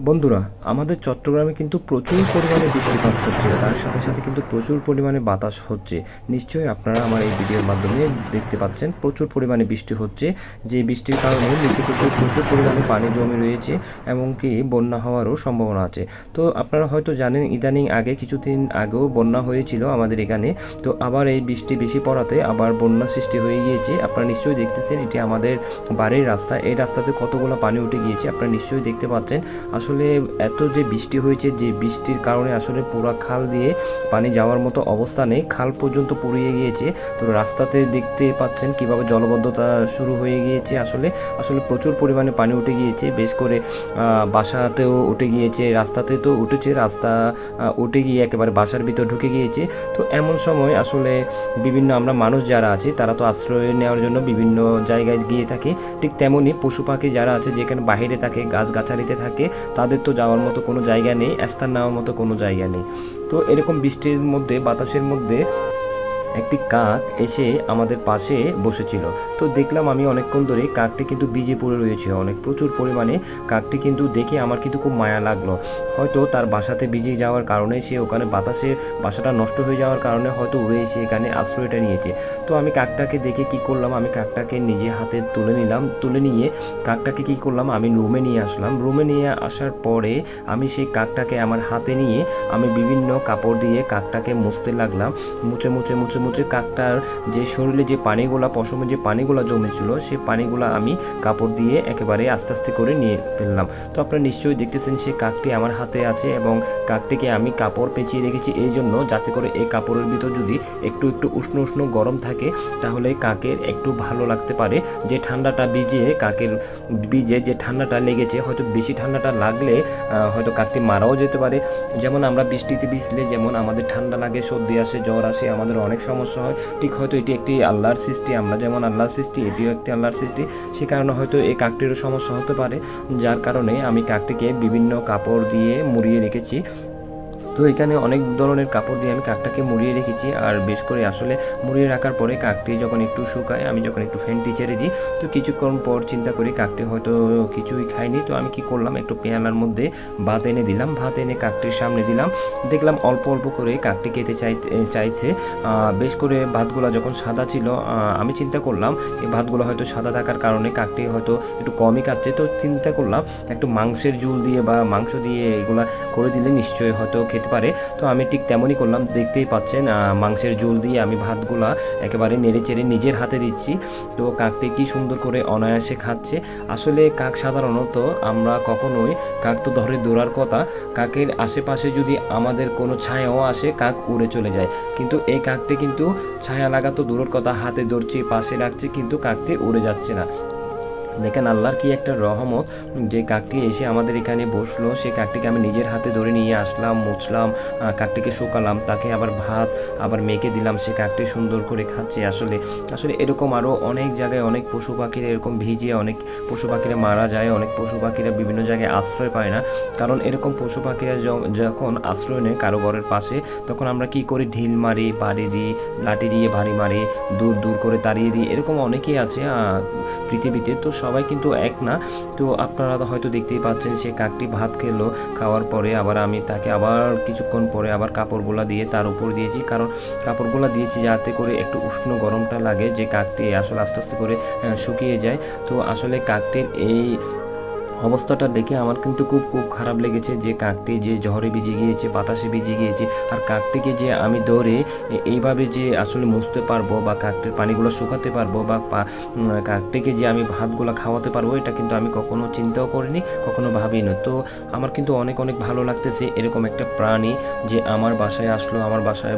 বন্ধুরা, আমাদের চট্টগ্রামে কিন্তু প্রচুর পরিমাণে বৃষ্টিপাত হচ্ছে, তার সাথে সাথে কিন্তু প্রচুর পরিমাণে বাতাস হচ্ছে। নিশ্চয়ই আপনারা আমার এই ভিডিওর মাধ্যমে দেখতে পাচ্ছেন প্রচুর পরিমাণে বৃষ্টি হচ্ছে, যে বৃষ্টির কারণে নিচে কিন্তু প্রচুর পরিমাণে পানি জমে রয়েছে, এমনকি বন্যা হওয়ারও সম্ভাবনা আছে। তো আপনারা হয়তো জানেন, ইদানিং আগে কিছুদিন আগেও বন্যা হয়েছিল আমাদের এখানে। তো আবার এই বৃষ্টি বেশি পড়াতে আবার বন্যা সৃষ্টি হয়ে গিয়েছে। আপনারা নিশ্চয়ই দেখতেছেন, এটি আমাদের বাড়ির রাস্তা, এই রাস্তাতে কতগুলো পানি উঠে গিয়েছে আপনারা নিশ্চয়ই দেখতে পাচ্ছেন। আসলে এত যে বৃষ্টি হয়েছে, যে বৃষ্টির কারণে আসলে পুরো খাল দিয়ে পানি যাওয়ার মতো অবস্থা নেই, খাল পর্যন্ত পুড়িয়ে গিয়েছে। তো রাস্তাতে দেখতে পাচ্ছেন কিভাবে জলবদ্ধতা শুরু হয়ে গিয়েছে। আসলে আসলে প্রচুর পরিমাণে পানি উঠে গিয়েছে, বেশ করে বাসাতেও উঠে গিয়েছে, রাস্তাতে তো উঠেছে, রাস্তা উঠে গিয়ে একেবারে বাসার ভিতর ঢুকে গিয়েছে। তো এমন সময় আসলে বিভিন্ন আমরা মানুষ যারা আছি তারা তো আশ্রয় নেওয়ার জন্য বিভিন্ন জায়গায় গিয়ে থাকি, ঠিক তেমনই পশু পাখি যারা আছে যেখানে বাইরে থাকে, গাছগাছালিতে থাকে, তাদের তো যাওয়ার মতো কোনো জায়গা নেই, স্থান নেওয়ার মতো কোনো জায়গা নেই। তো এরকম বৃষ্টির মধ্যে, বাতাসের মধ্যে একটি কাক এসে আমাদের পাশে বসেছিল। তো দেখলাম আমি অনেকক্ষণ ধরে কাকটি কিন্তু ভিজে পড়ে রয়েছে অনেক প্রচুর পরিমাণে। কাকটি কিন্তু দেখে আমার কিন্তু খুব মায়া লাগলো। হয়তো তার বাসাতে ভিজে যাওয়ার কারণে সে ওখানে বাতাসে বাসাটা নষ্ট হয়ে যাওয়ার কারণে হয়তো উড়ে এসে এখানে আশ্রয়টা নিয়েছে। তো আমি কাকটাকে দেখে কি করলাম, আমি কাকটাকে নিজে হাতে তুলে নিলাম। তুলে নিয়ে কাকটাকে কি করলাম, আমি রুমে নিয়ে আসলাম। রুমে নিয়ে আসার পরে আমি সেই কাকটাকে আমার হাতে নিয়ে আমি বিভিন্ন কাপড় দিয়ে কাকটাকে মুছতে লাগলাম। মুছে মুছে মুছে মুছে কাকটার যে শরীরে যে পানিগুলা, পশমে যে পানিগুলা জমেছিল, সেই পানিগুলা আমি কাপড় দিয়ে একেবারে আস্তে আস্তে করে নিয়ে ফেললাম। তো আপনারা নিশ্চয়ই দেখতেছেন সেই কাকটি আমার হাতে আছে, এবং কাকটিকে আমি কাপড় পেঁচিয়ে রেখেছি এই জন্য, যাতে করে এই কাপড়ের ভিতর যদি একটু একটু উষ্ণ উষ্ণ গরম থাকে, তাহলে কাকের একটু ভালো লাগতে পারে। যে ঠান্ডাটা কাকের বীজে যে ঠান্ডাটা লেগেছে, হয়তো বেশি ঠান্ডাটা লাগলে হয়তো কাকটি মারাও যেতে পারে। যেমন আমরা বৃষ্টিতে ভিজলে যেমন আমাদের ঠান্ডা লাগে, সর্দি আসে, জ্বর আসে, আমাদের অনেক সমস্যা হয়, ঠিক হয়তো এটি একটি আল্লাহর সৃষ্টি। আমরা যেমন আল্লাহর সৃষ্টি, এটিও একটি আল্লাহর সৃষ্টি, সে কারণে হয়তো এই কাকটিরও সমস্যা হতে পারে। যার কারণে আমি কাকটিকে বিভিন্ন কাপড় দিয়ে মুড়িয়ে রেখেছি। তো এখানে অনেক ধরনের কাপড় দিয়ে আমি কাকটাকে মুড়িয়ে রেখেছি। আর বেশ করে আসলে মুড়িয়ে রাখার পরে কাকটি যখন একটু শুকায়, আমি যখন একটু ফ্যানটি ছেড়ে দিই, তো কিছুক্ষণ পর চিন্তা করি কাকটি হয়তো কিছুই খায়নি। তো আমি কি করলাম, একটু পেয়ালার মধ্যে ভাত এনে দিলাম। ভাত এনে কাকটির সামনে দিলাম। দেখলাম অল্প অল্প করে কাকটি খেতে চাইছে। বেশ করে ভাতগুলো যখন সাদা ছিল, আমি চিন্তা করলাম এই ভাতগুলো হয়তো সাদা থাকার কারণে কাকটি হয়তো একটু কমই খাচ্ছে। তো চিন্তা করলাম একটু মাংসের ঝোল দিয়ে বা মাংস দিয়ে এগুলা করে দিলে নিশ্চয়ই হয়তো খেতে পারে। তো আমি ঠিক তেমনই করলাম। দেখতেই পাচ্ছেন মাংসের ঝোল দিয়ে আমি ভাতগুলা একেবারে নেড়ে চেড়ে নিজের হাতে দিচ্ছি। তো কাকটি কি সুন্দর করে অনায়াসে খাচ্ছে। আসলে কাক সাধারণত আমরা কখনোই, কাক তো ধরে দৌড়ার কথা, কাকের আশেপাশে যদি আমাদের কোনো ছায়াও আসে কাক উড়ে চলে যায়। কিন্তু এই কাকটি কিন্তু ছায়া লাগা তো দূরের কথা, হাতে ধরছি, পাশে রাখছি, কিন্তু কাকটি উড়ে যাচ্ছে না। দেখেন আল্লাহর কি একটা রহমত, যে কাকটি এসে আমাদের এখানে বসলো, সেই কাকটিকে আমি নিজের হাতে ধরে নিয়ে আসলাম, মুছলাম, কাকটিকে শুকালাম, তাকে আবার ভাত আবার মেখে দিলাম, সে কাকটি সুন্দর করে খাচ্ছে। আসলে আসলে এরকম আরও অনেক জায়গায় অনেক পশু পাখিরা এরকম ভিজে অনেক পশু পাখিরা মারা যায়, অনেক পশু পাখিরা বিভিন্ন জায়গায় আশ্রয় পায় না। কারণ এরকম পশু পাখিরা যখন আশ্রয় নেয় কারো ঘরের পাশে, তখন আমরা কি করি, ঢিল মারি, বাড়ি দিই, লাঠি দিয়ে বাড়ি মারি, দূর দূর করে তাড়িয়ে দিই। এরকম অনেকেই আছে পৃথিবীতে, তো সবাই কিন্তু এক না। তো আপনারা তো হয়তো দেখতেই পাচ্ছেন, সে কাকটি ভাত খেলো, খাওয়ার পরে আবার আমি তাকে আবার কিছুক্ষণ পরে আবার কাপড়গুলা দিয়ে তার উপর দিয়েছি। কারণ কাপড়গুলা দিয়েছি যাতে করে একটু উষ্ণ গরমটা লাগে, যে কাকটি আসলে আস্তে আস্তে করে শুকিয়ে যায়। তো আসলে কাকটির এই অবস্থাটা দেখে আমার কিন্তু খুব খুব খারাপ লেগেছে, যে কাকটি যে ঝড়ে ভিজে গিয়েছে, বাতাসে ভিজে গিয়েছে, আর কাকটিকে যে আমি ধরে এইভাবে যে আসলে মুছতে পারবো বা কাকটির পানিগুলো শুকাতে পারবো বা কাকটিকে যে আমি ভাতগুলো খাওয়াতে পারবো, এটা কিন্তু আমি কখনো চিন্তাও করিনি, কখনো ভাবিনি। তো আমার কিন্তু অনেক অনেক ভালো লাগতেছে এরকম একটা প্রাণী যে আমার বাসায় আসলো, আমার বাসায়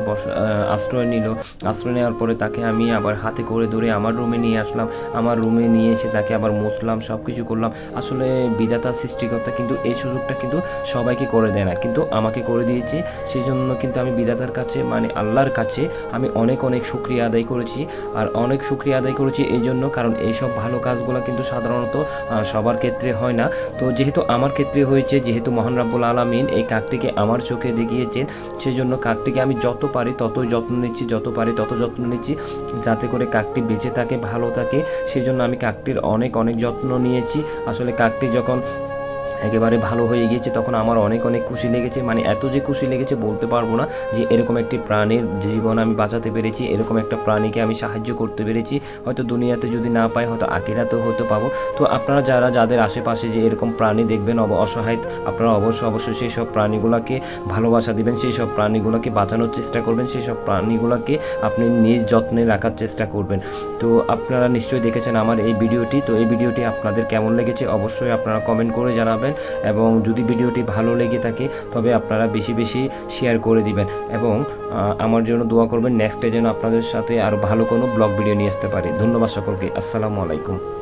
আশ্রয় নিল। আশ্রয় নেওয়ার পরে তাকে আমি আবার হাতে করে ধরে আমার রুমে নিয়ে আসলাম। আমার রুমে নিয়ে এসে তাকে আবার মুছলাম, সব কিছু করলাম। আসলে বিধাতা সৃষ্টিকর্তা কিন্তু এই সুযোগটা কিন্তু সবাইকে করে দেয় না, কিন্তু আমাকে করে দিয়েছে। সেই জন্য কিন্তু আমি বিধাতার কাছে, মানে আল্লাহর কাছে আমি অনেক অনেক শুকরিয়া আদায় করেছি। আর অনেক শুকরিয়া আদায় করেছি এই জন্য, কারণ এইসব ভালো কাজগুলো কিন্তু সাধারণত সবার ক্ষেত্রে হয় না। তো যেহেতু আমার ক্ষেত্রে হয়েছে, যেহেতু মহান রাব্বুল আলামিন এই কাকটিকে আমার চোখে দেখিয়েছেন, সেই জন্য কাকটিকে আমি যত পারি ততই যত্ন নিচ্ছি, যত পারি তত যত্ন নিচ্ছি, যাতে করে কাকটি বেঁচে থাকে, ভালো থাকে। সেই জন্য আমি কাকটির অনেক অনেক যত্ন নিয়েছি। আসলে কাকটি যখন একেবারে ভালো হয়ে গিয়েছে, তখন আমার অনেক অনেক খুশি লেগেছে। মানে এত যে খুশি লেগেছে বলতে পারবো না, যে এরকম একটি প্রাণীর জীবন আমি বাঁচাতে পেরেছি, এরকম একটা প্রাণীকে আমি সাহায্য করতে পেরেছি। হয়তো দুনিয়াতে যদি না পাই, হয়তো আখিরাতেও হয়তো পাবো। তো আপনারা যাদের আশেপাশে যে এরকম প্রাণী দেখবেন অসহায়, আপনারা অবশ্যই সেই সব প্রাণীগুলোকে ভালোবাসা দিবেন, সেই সব প্রাণীগুলোকে বাঁচানোর চেষ্টা করবেন, সেই সব প্রাণীগুলোকে আপনি নিজ যত্নে রাখার চেষ্টা করবেন। তো আপনারা নিশ্চয়ই দেখেছেন আমার এই ভিডিওটি। তো এই ভিডিওটি আপনাদের কেমন লেগেছে অবশ্যই আপনারা কমেন্ট করে জানাবেন, এবং যদি ভিডিওটি ভালো লেগে থাকে তবে আপনারা বেশি বেশি শেয়ার করে দিবেন, এবং আমার জন্য দোয়া করবেন নেক্সটে যেন আপনাদের সাথে আরও ভালো কোনো ব্লগ ভিডিও নিয়ে আসতে পারি। ধন্যবাদ সকলকে। আসসালামু আলাইকুম।